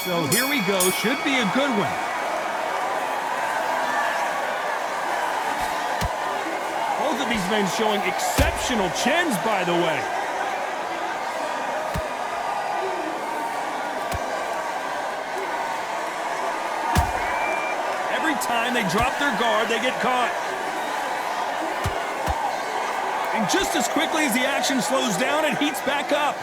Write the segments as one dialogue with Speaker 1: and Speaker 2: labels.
Speaker 1: So here we go. Should be a good one. Both of these men showing exceptional chins, by the way. Every time they drop their guard, they get caught. And just as quickly as the action slows down, it heats back up.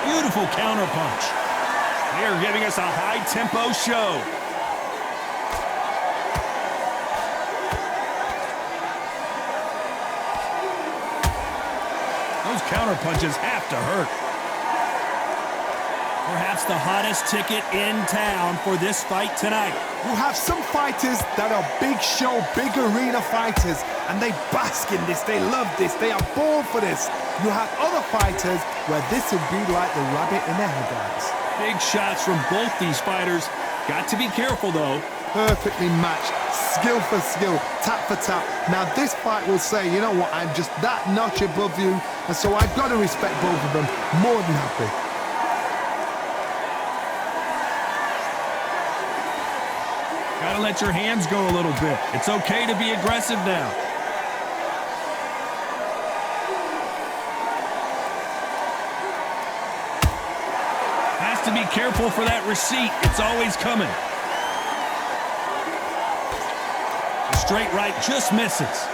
Speaker 1: Beautiful counterpunch. They are giving us a high-tempo show. Those counterpunches have to hurt. Perhaps the hottest ticket in town for this fight tonight.
Speaker 2: You have some fighters that are big show, big arena fighters, and they bask in this, they love this, they are born for this. You have other fighters where this would be like the rabbit in the headlights.
Speaker 1: Big shots from both these fighters. Got to be careful, though.
Speaker 2: Perfectly matched, skill for skill, tap for tap. Now this fight will say, you know what, I'm just that notch above you, and so I've got to respect both of them more than happy.
Speaker 1: Gotta let your hands go a little bit. It's okay to be aggressive now. Has to be careful for that receipt. It's always coming. The straight right just misses.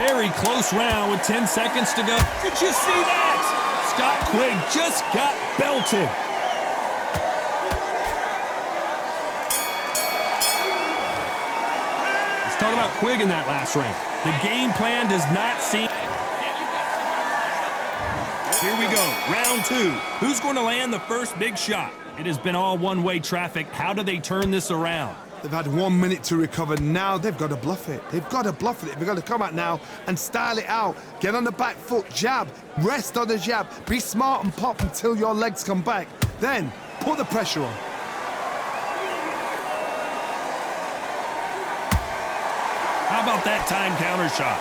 Speaker 1: Very close round with 10 seconds to go. Did you see that? Scott Quigg just got belted. Let's talk about Quigg in that last round. The game plan does not seem... Here we go, round two. Who's going to land the first big shot? It has been all one-way traffic. How do they turn this around?
Speaker 2: They've had 1 minute to recover. Now they've got to bluff it. They've got to bluff it. They've got to come out now and style it out. Get on the back foot, jab, rest on the jab. Be smart and pop until your legs come back. Then put the pressure on.
Speaker 1: How about that time counter shot?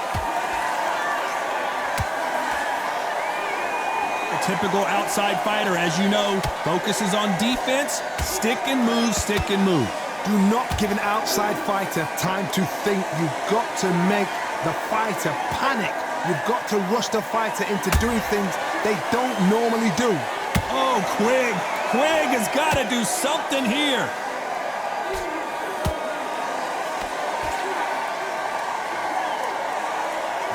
Speaker 1: A typical outside fighter, as you know, focuses on defense, stick and move, stick and move.
Speaker 2: Do not give an outside fighter time to think. You've got to make the fighter panic. You've got to rush the fighter into doing things they don't normally do.
Speaker 1: Oh, Quigg. Quigg has got to do something here.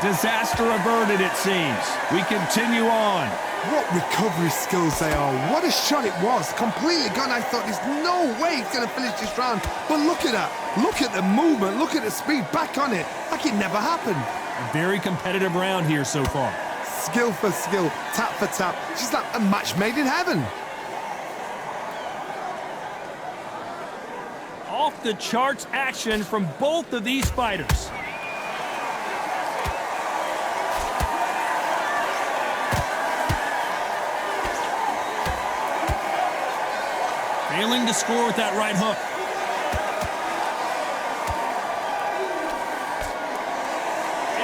Speaker 1: Disaster averted, it seems. We continue on.
Speaker 2: What recovery skills they are. What a shot it was. Completely gone. I thought there's no way he's going to finish this round. But look at that. Look at the movement. Look at the speed. Back on it. Like it never happened.
Speaker 1: A very competitive round here so far.
Speaker 2: Skill for skill. Tap for tap. Just like a match made in heaven.
Speaker 1: Off the charts action from both of these fighters. Failing to score with that right hook.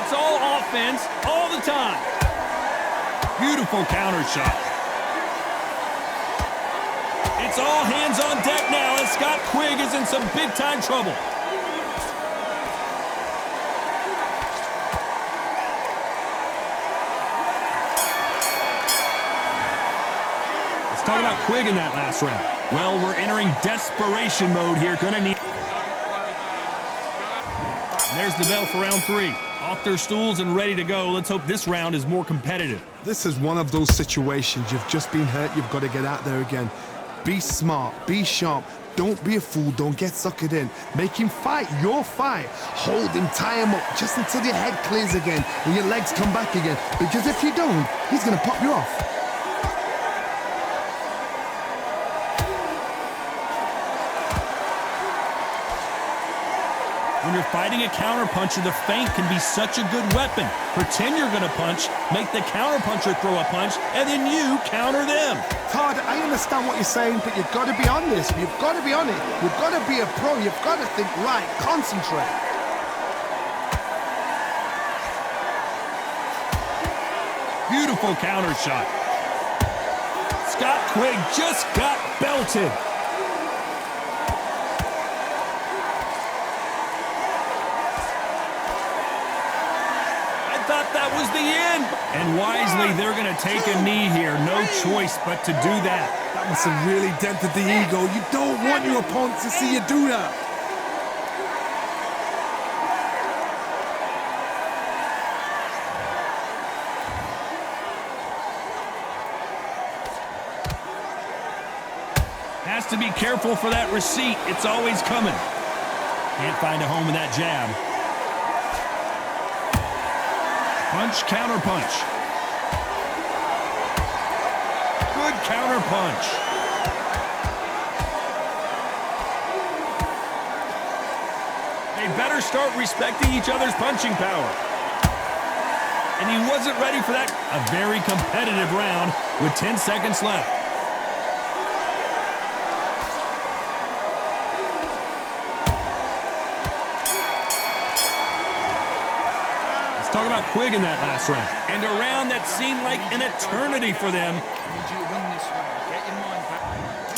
Speaker 1: It's all offense, all the time. Beautiful counter shot. It's all hands on deck now as Scott Quigg is in some big-time trouble. Let's talk about Quigg in that last round. Well, we're entering desperation mode here. Gonna need... And there's the bell for round three. Off their stools and ready to go. Let's hope this round is more competitive.
Speaker 2: This is one of those situations. You've just been hurt. You've got to get out there again. Be smart. Be sharp. Don't be a fool. Don't get suckered in. Make him fight your fight. Hold him, tie him up just until your head clears again and your legs come back again. Because if you don't, he's going to pop you off.
Speaker 1: When you're fighting a counterpuncher, the feint can be such a good weapon. Pretend you're going to punch, make the counterpuncher throw a punch, and then you counter them.
Speaker 2: Todd, I understand what you're saying, but you've got to be on this. You've got to be on it. You've got to be a pro. You've got to think right. Concentrate.
Speaker 1: Beautiful counter shot. Scott Quigg just got belted. I thought that was the end. And wisely, they're going to take a knee here. No choice but to do that.
Speaker 2: That must have really dented the ego. You don't want your opponent to see you do that.
Speaker 1: Has to be careful for that receipt. It's always coming. Can't find a home with that jab. Punch, counter punch. Good counter punch. They better start respecting each other's punching power. And he wasn't ready for that. A very competitive round with 10 seconds left. Talk about Quigg in that last round. And a round that seemed like an eternity for them.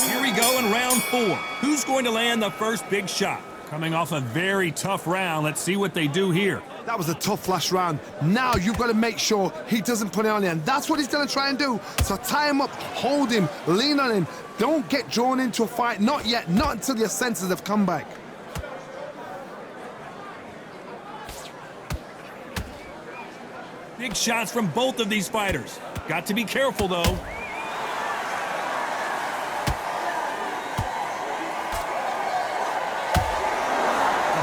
Speaker 1: Here we go in round 4. Who's going to land the first big shot? Coming off a very tough round. Let's see what they do here.
Speaker 2: That was a tough last round. Now you've got to make sure he doesn't put it on you. And that's what he's going to try and do. So tie him up, hold him, lean on him. Don't get drawn into a fight. Not yet. Not until your senses have come back.
Speaker 1: Big shots from both of these fighters. Got to be careful, though. A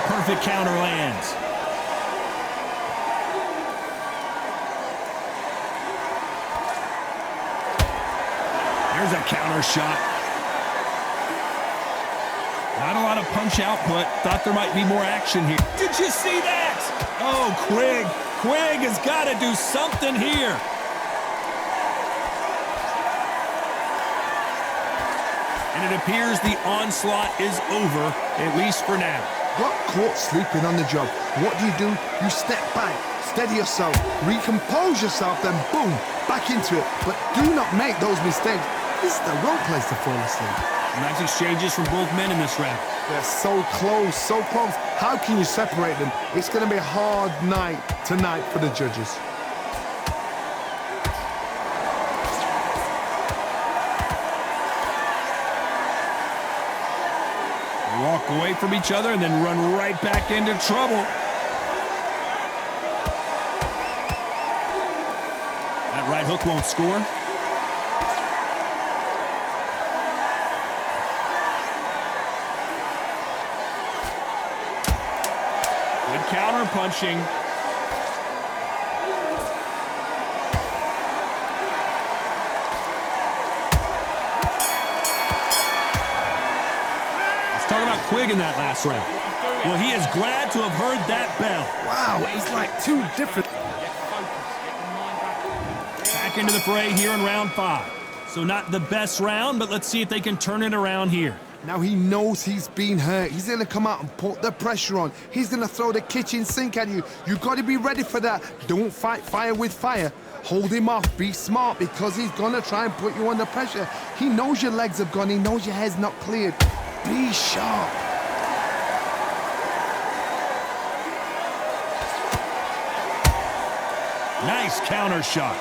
Speaker 1: perfect counter lands. There's a counter shot. Not a lot of punch output. Thought there might be more action here. Did you see that? Oh, Quigg. Quigg has got to do something here. And it appears the onslaught is over, at least for now.
Speaker 2: Got caught sleeping on the job. What do? You step back, steady yourself, recompose yourself, then boom, back into it. But do not make those mistakes. This is the wrong place to fall asleep.
Speaker 1: Nice exchanges from both men in this round.
Speaker 2: They're so close, so close. How can you separate them? It's going to be a hard night tonight for the judges.
Speaker 1: They walk away from each other and then run right back into trouble. That right hook won't score. Counter punching. Let's talk about Quigg in that last round. Well, he is glad to have heard that bell.
Speaker 2: Wow, it's like two different.
Speaker 1: Back into the fray here in round 5. So not the best round, but let's see if they can turn it around here.
Speaker 2: Now he knows he's been hurt. He's going to come out and put the pressure on. He's going to throw the kitchen sink at you. You've got to be ready for that. Don't fight fire with fire. Hold him off. Be smart because he's going to try and put you under pressure. He knows your legs have gone. He knows your head's not cleared. Be sharp.
Speaker 1: Nice counter shot.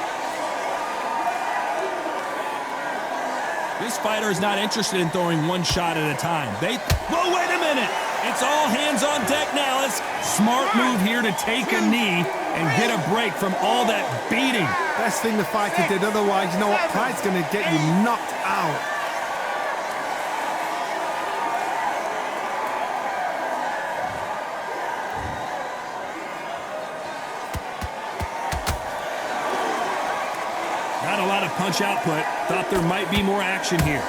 Speaker 1: This fighter is not interested in throwing one shot at a time. Whoa, wait a minute. It's all hands on deck now. It's smart move here to take a knee and get a break from all that beating.
Speaker 2: Best thing the fighter did. Otherwise, you know what? Pride's going to get you knocked out.
Speaker 1: Not a lot of punch output. Thought there might be more action here.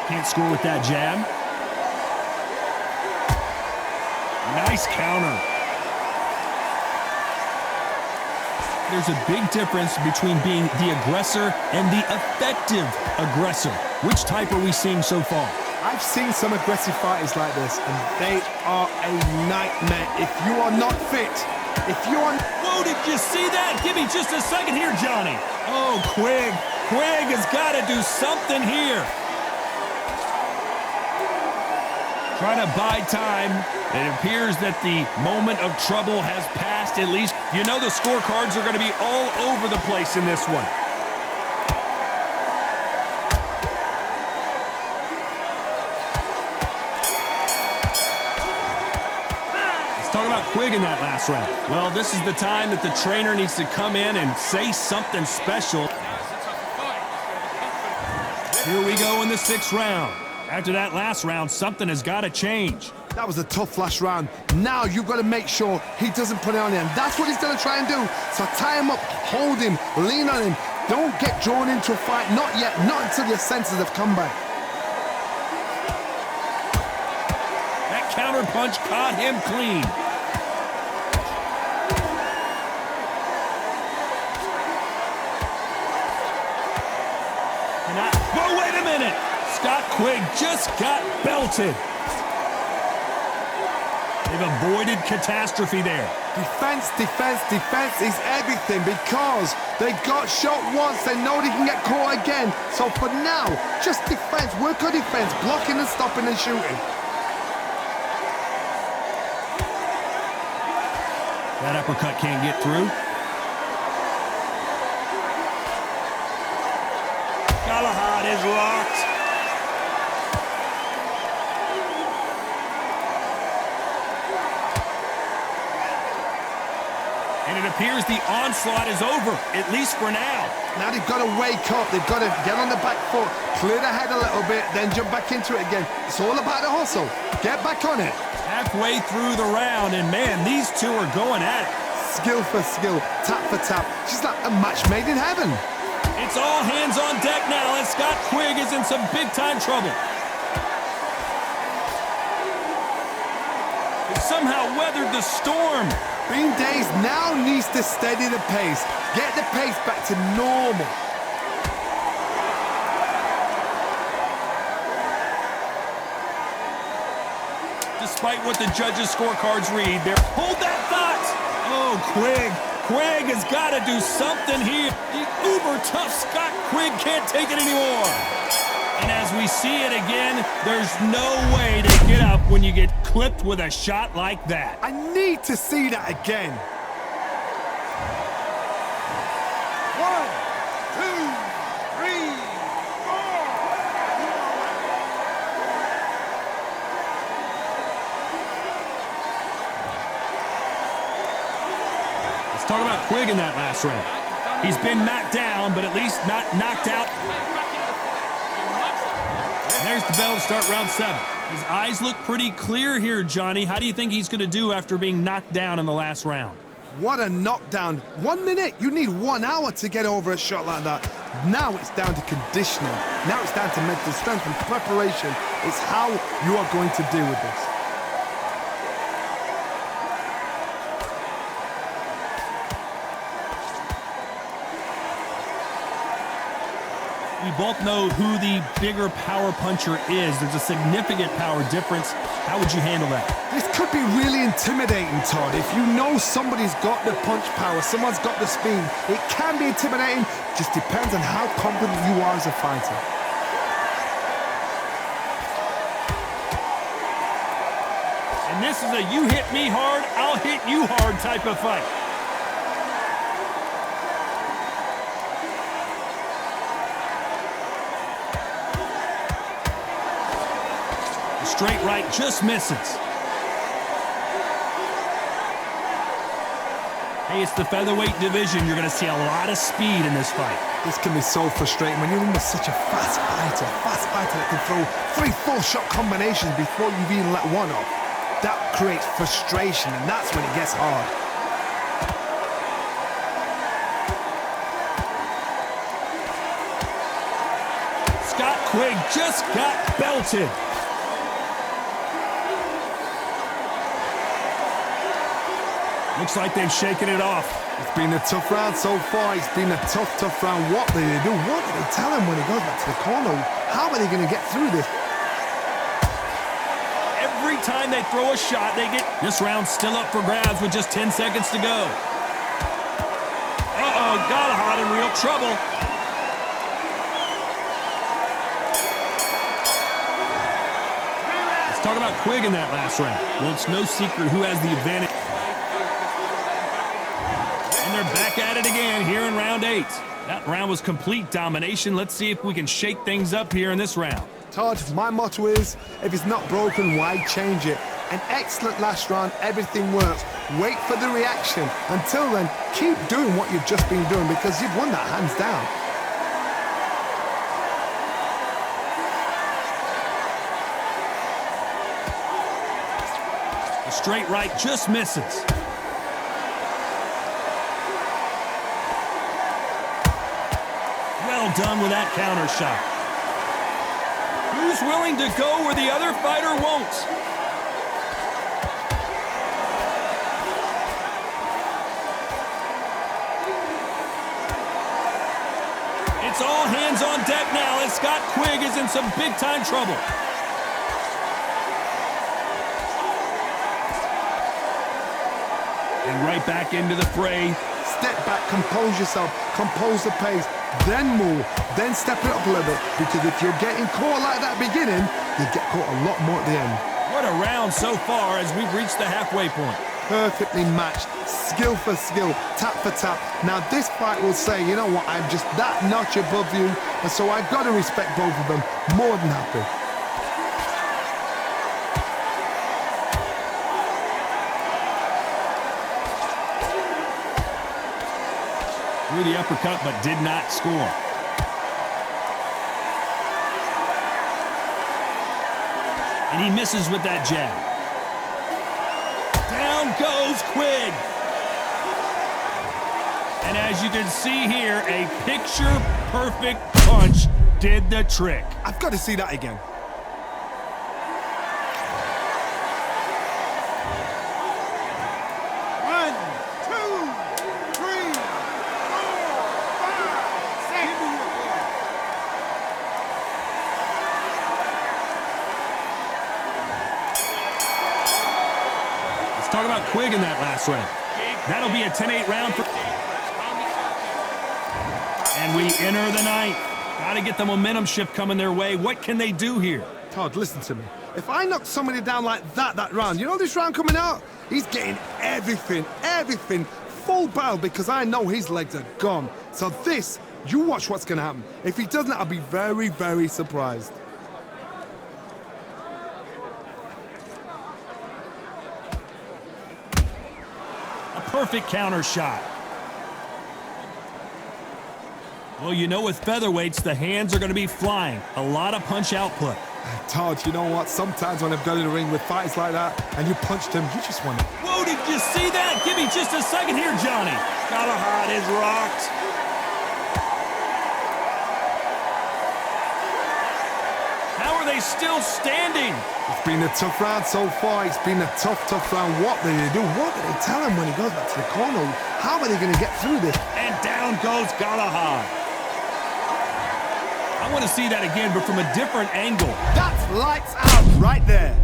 Speaker 1: Can't score with that jab. Nice counter. There's a big difference between being the aggressor and the effective aggressor. Which type are we seeing so far?
Speaker 2: I've seen some aggressive fighters like this, and they are a nightmare if you are not fit. If you are...
Speaker 1: Whoa, did you see that? Give me just a second here, Johnny. Oh, Quigg. Quigg has got to do something here. Trying to buy time. It appears that the moment of trouble has passed, at least. You know the scorecards are going to be all over the place in this one. Let's talk about Quigg in that last round. Well, this is the time that the trainer needs to come in and say something special. Here we go in the 6th round. After that last round, something has got to change.
Speaker 2: That was a tough last round. Now you've got to make sure he doesn't put it on you, and that's what he's going to try and do. So tie him up, hold him, lean on him. Don't get drawn into a fight. Not yet, not until your senses have come back.
Speaker 1: That counter punch caught him clean. Whoa, wait a minute! Scott Quigg just got belted. They've avoided catastrophe there.
Speaker 2: Defense, defense, defense is everything because they got shot once. They know they can get caught again. So for now, just defense. Work on defense, blocking and stopping and shooting.
Speaker 1: That uppercut can't get through. Galahad is locked. And it appears the onslaught is over, at least for now.
Speaker 2: Now they've got to wake up. They've got to get on the back foot, clear the head a little bit, then jump back into it again. It's all about the hustle. Get back on it.
Speaker 1: Halfway through the round, and man, these two are going at it.
Speaker 2: Skill for skill, tap for tap. She's like a match made in heaven.
Speaker 1: It's all hands on deck now, and Scott Quigg is in some big-time trouble. He somehow weathered the storm.
Speaker 2: Bean Days now needs to steady the pace. Get the pace back to normal.
Speaker 1: Despite what the judges' scorecards read, there. Hold that thought! Oh, Quigg. Quigg has got to do something here. The uber-tough Scott Quigg can't take it anymore. And as we see it again, there's no way to get up when you get clipped with a shot like that.
Speaker 2: I need to see that again. 1, 2, 3, 4.
Speaker 1: Let's talk about Quigg in that last round. He's been knocked down, but at least not knocked out. And there's the bell to start round 7. His eyes look pretty clear here, Johnny. How do you think he's going to do after being knocked down in the last round?
Speaker 2: What a knockdown. 1 minute, you need 1 hour to get over a shot like that. Now it's down to conditioning. Now it's down to mental strength and preparation. It's how you are going to deal with this.
Speaker 1: We both know who the bigger power puncher is. There's a significant power difference. How would you handle that?
Speaker 2: This could be really intimidating, Todd. If you know somebody's got the punch power, someone's got the speed, it can be intimidating. Just depends on how confident you are as a fighter.
Speaker 1: And this is a you hit me hard, I'll hit you hard type of fight. Straight right just misses. Hey, it's the featherweight division. You're going to see a lot of speed in this fight.
Speaker 2: This can be so frustrating when you're under such a fast fighter that can throw 3-4 shot combinations before you've even let one off. That creates frustration, and that's when it gets hard.
Speaker 1: Quigg just got belted. Looks like they've shaken it off.
Speaker 2: It's been a tough round so far. It's been a tough round. What do they do? What do they tell him when he goes back to the corner? How are they going to get through this?
Speaker 1: Every time they throw a shot, they get... This round's still up for grabs with just 10 seconds to go. Uh-oh, Galahad in real trouble. Let's talk about Quigg in that last round. Well, it's no secret who has the advantage. And they're back at it again here in round 8. That round was complete domination. Let's see if we can shake things up here in this round.
Speaker 2: Todd, my motto is, if it's not broken, why change it? An excellent last round, everything works. Wait for the reaction. Until then, keep doing what you've just been doing because you've won that hands down.
Speaker 1: The straight right just misses. Well done with that counter shot. Who's willing to go where the other fighter won't? It's all hands on deck now as Quigg is in some big-time trouble. And right back into the fray.
Speaker 2: Step back, compose yourself, compose the pace, then move, then step it up a little bit. Because if you're getting caught like that beginning, you get caught a lot more at the end.
Speaker 1: What a round so far as we've reached the halfway point.
Speaker 2: Perfectly matched, skill for skill, tap for tap. Now this fight will say, you know what, I'm just that notch above you, and so I've got to respect both of them. More than happy.
Speaker 1: Threw the uppercut, but did not score. And he misses with that jab. Down goes Quigg. And as you can see here, a picture-perfect punch did the trick.
Speaker 2: I've got to see that again.
Speaker 1: Talk about Quigg in that last round. That'll be a 10-8 round. And we enter the 9th. Got to get the momentum shift coming their way. What can they do here?
Speaker 2: Todd, listen to me. If I knock somebody down like that round, you know this round coming out? He's getting everything, full barrel because I know his legs are gone. So this, you watch what's going to happen. If he doesn't, I'll be very, very surprised.
Speaker 1: Perfect counter shot. Well, you know with featherweights, the hands are going to be flying. A lot of punch output.
Speaker 2: Todd, you know what? Sometimes when I've done in the ring with fights like that, and you punched him, you just want to...
Speaker 1: Whoa, did you see that? Give me just a second here, Johnny. Galahad is rocked. How are they still standing?
Speaker 2: It's been a tough round so far. It's been a tough round. What do they do? What do they tell him when he goes back to the corner? How are they going to get through this?
Speaker 1: And down goes Galahad. I want to see that again, but from a different angle.
Speaker 2: That's lights out right there.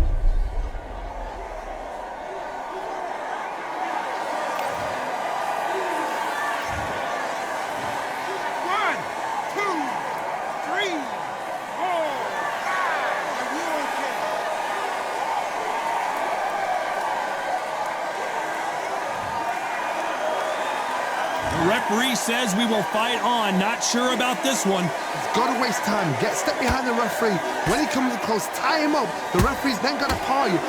Speaker 1: The referee says we will fight on. Not sure about this one.
Speaker 2: He's got to waste time. Step behind the referee. When he comes close, tie him up. The referee's then got to paw you.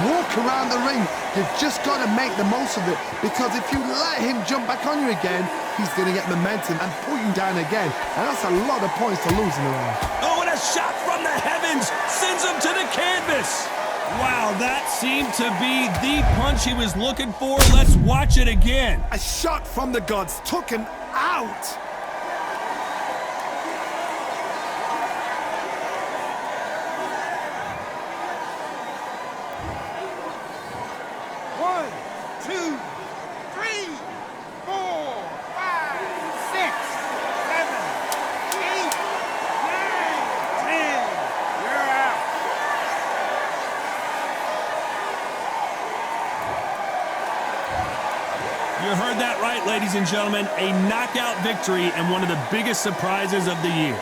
Speaker 2: Walk around the ring. You've just got to make the most of it. Because if you let him jump back on you again, he's going to get momentum and pull you down again. And that's a lot of points to lose in the round.
Speaker 1: Oh, and a shot from the heavens sends him to the canvas. Wow, that seemed to be the punch he was looking for. Let's watch it again.
Speaker 2: A shot from the gods took him out.
Speaker 1: You heard that right, ladies and gentlemen. A knockout victory and one of the biggest surprises of the year.